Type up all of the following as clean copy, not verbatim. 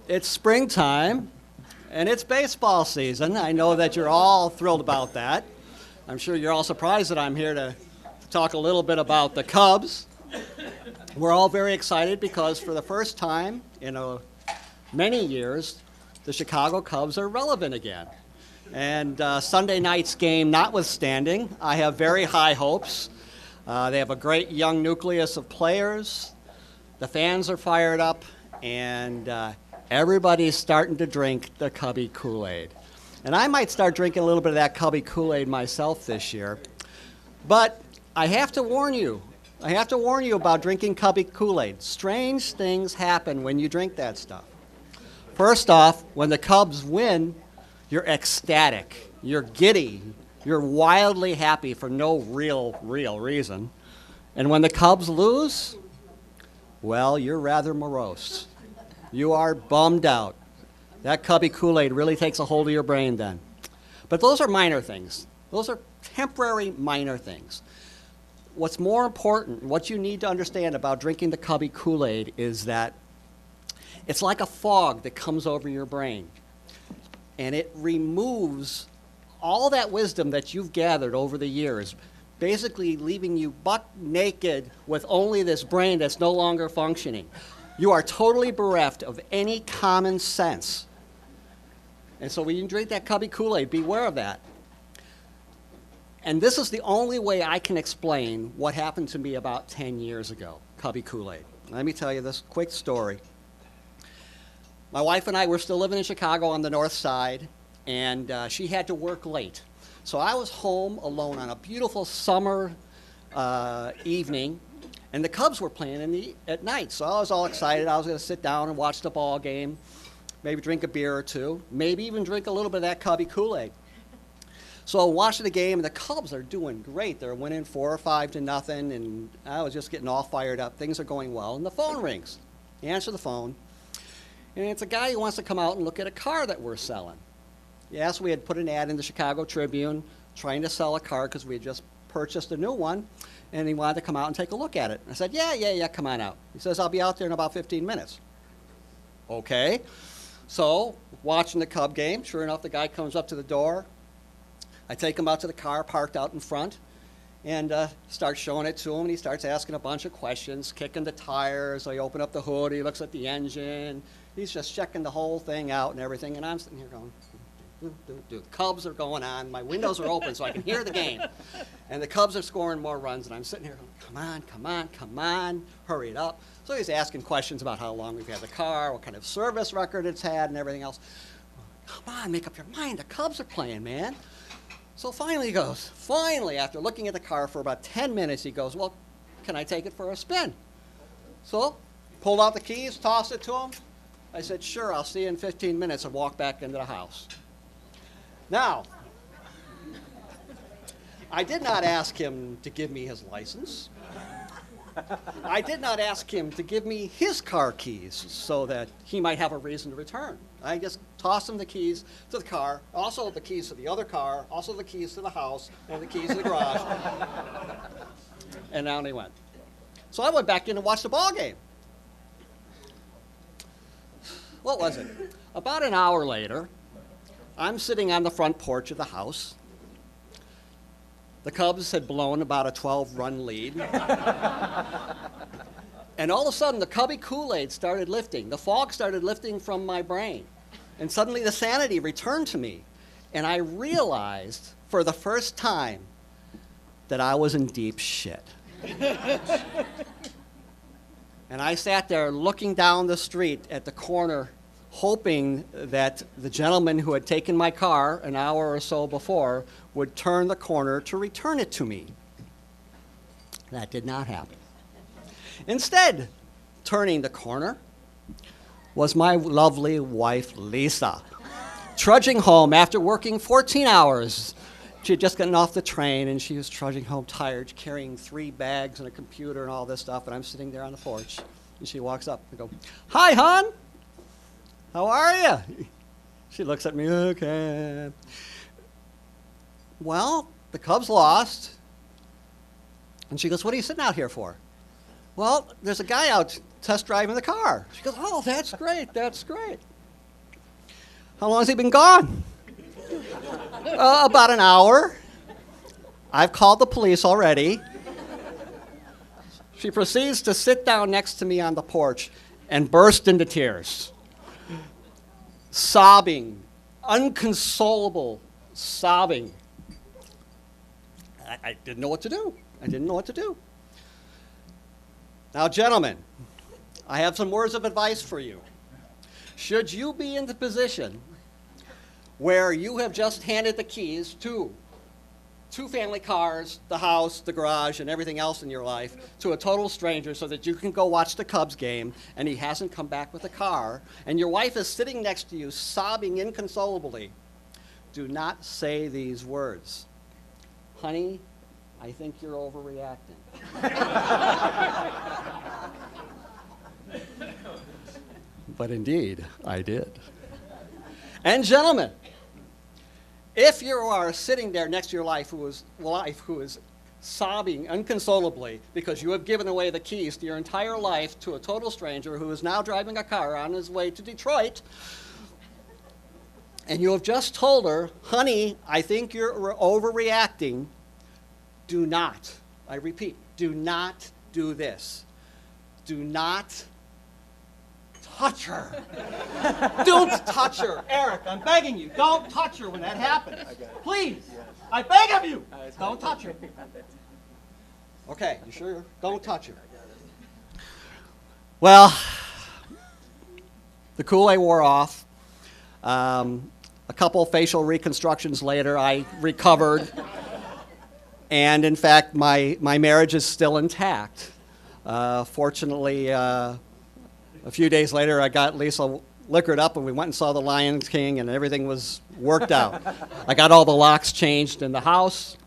It's springtime, and it's baseball season. I know that you're all thrilled about that. I'm sure you're all surprised that I'm here to talk a little bit about the Cubs. We're all very excited because for the first time in many years, the Chicago Cubs are relevant again. And Sunday night's game notwithstanding, I have very high hopes. They have a great young nucleus of players. The fans are fired up, and everybody's starting to drink the Cubbie Kool-Aid. And I might start drinking a little bit of that Cubbie Kool-Aid myself this year. But I have to warn you. I have to warn you about drinking Cubbie Kool-Aid. Strange things happen when you drink that stuff. First off, when the Cubs win, you're ecstatic. You're giddy. You're wildly happy for no real reason. And when the Cubs lose, well, you're rather morose. You are bummed out. That Cubbie Kool-Aid really takes a hold of your brain then. But those are minor things. Those are temporary minor things. What's more important, what you need to understand about drinking the Cubbie Kool-Aid is that it's like a fog that comes over your brain. And it removes all that wisdom that you've gathered over the years, basically leaving you buck naked with only this brain that's no longer functioning. You are totally bereft of any common sense. And so when you drink that Cubbie Kool-Aid, beware of that. And this is the only way I can explain what happened to me about 10 years ago, Cubbie Kool-Aid. Let me tell you this quick story. My wife and I were still living in Chicago on the north side, and she had to work late. So I was home alone on a beautiful summer evening, and the Cubs were playing at night. So I was all excited. I was going to sit down and watch the ball game, maybe drink a beer or two, maybe even drink a little bit of that Cubbie Kool-Aid. So watching the game, and the Cubs are doing great. They're winning 4 or 5-0, and I was just getting all fired up. Things are going well, and the phone rings. You answer the phone, and it's a guy who wants to come out and look at a car that we're selling. Yes, we had put an ad in the Chicago Tribune trying to sell a car because we had just purchased a new one, and he wanted to come out and take a look at it. I said, yeah, come on out. He says, I'll be out there in about 15 minutes. Okay. So watching the Cub game, sure enough, the guy comes up to the door. I take him out to the car parked out in front and start showing it to him, and he starts asking a bunch of questions, kicking the tires. I open up the hood, he looks at the engine. He's just checking the whole thing out and everything, and I'm sitting here going, the Cubs are going on. My windows are open so I can hear the game. And the Cubs are scoring more runs, and I'm sitting here going, come on, hurry it up. So he's asking questions about how long we've had the car, what kind of service record it's had, and everything else. Come on, make up your mind. The Cubs are playing, man. So finally he goes, after looking at the car for about 10 minutes, he goes, well, can I take it for a spin? So pulled out the keys, tossed it to him. I said, sure, I'll see you in 15 minutes, and walked back into the house. Now, I did not ask him to give me his license. I did not ask him to give me his car keys so that he might have a reason to return. I just tossed him the keys to the car, also the keys to the other car, also the keys to the house, and the keys to the garage. And down he went. So I went back in and watched the ball game. What was it? About an hour later, I'm sitting on the front porch of the house. The Cubs had blown about a 12-run lead. And all of a sudden, the Cubbie Kool-Aid started lifting. The fog started lifting from my brain. And suddenly the sanity returned to me. And I realized for the first time that I was in deep shit. And I sat there looking down the street at the corner, hoping that the gentleman who had taken my car an hour or so before would turn the corner to return it to me. That did not happen. Instead, turning the corner was my lovely wife, Lisa, trudging home after working 14 hours. She had just gotten off the train, and she was trudging home tired, carrying 3 bags and a computer and all this stuff, and I'm sitting there on the porch, and she walks up and goes, "Hi, hon. How are you?" She looks at me, okay. Well, the Cubs lost. And she goes, "What are you sitting out here for?" "Well, there's a guy out test driving the car. She goes, oh, that's great, that's great. How long has he been gone? About an hour. I've called the police already. She proceeds to sit down next to me on the porch and burst into tears, sobbing, inconsolable sobbing. I didn't know what to do. I didn't know what to do. Now, gentlemen, I have some words of advice for you. Should you be in the position where you have just handed the keys to two family cars, the house, the garage, and everything else in your life to a total stranger so that you can go watch the Cubs game, and he hasn't come back with a car, and your wife is sitting next to you sobbing inconsolably, do not say these words. Honey, I think you're overreacting. But indeed, I did. And gentlemen, if you are sitting there next to your wife who is sobbing inconsolably because you have given away the keys to your entire life to a total stranger who is now driving a car on his way to Detroit, and you have just told her, honey, I think you're overreacting, do not, I repeat, do not do this. Do not touch her. Don't touch her. Eric, I'm begging you, don't touch her when that happens. Please, I beg of you, don't touch her. Okay, you sure? Don't touch her. Well, the Kool-Aid wore off. A couple facial reconstructions later, I recovered. And in fact, my marriage is still intact. Fortunately, a few days later, I got Lisa liquored up, and we went and saw the Lion King, and everything was worked out. I got all the locks changed in the house.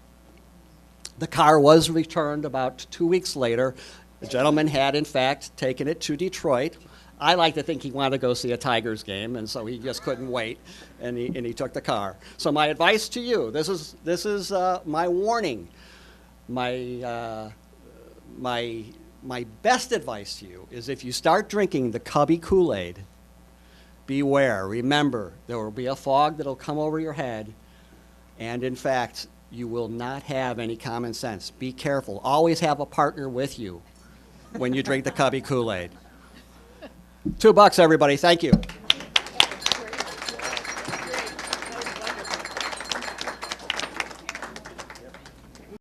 The car was returned about 2 weeks later. The gentleman had, in fact, taken it to Detroit. I like to think he wanted to go see a Tigers game, and so he just couldn't wait, and he took the car. So my advice to you, this is my warning, my best advice to you is if you start drinking the Cubbie Kool-Aid, beware. Remember, there will be a fog that will come over your head, and in fact, you will not have any common sense. Be careful. Always have a partner with you when you drink the Cubbie Kool-Aid. $2, everybody. Thank you.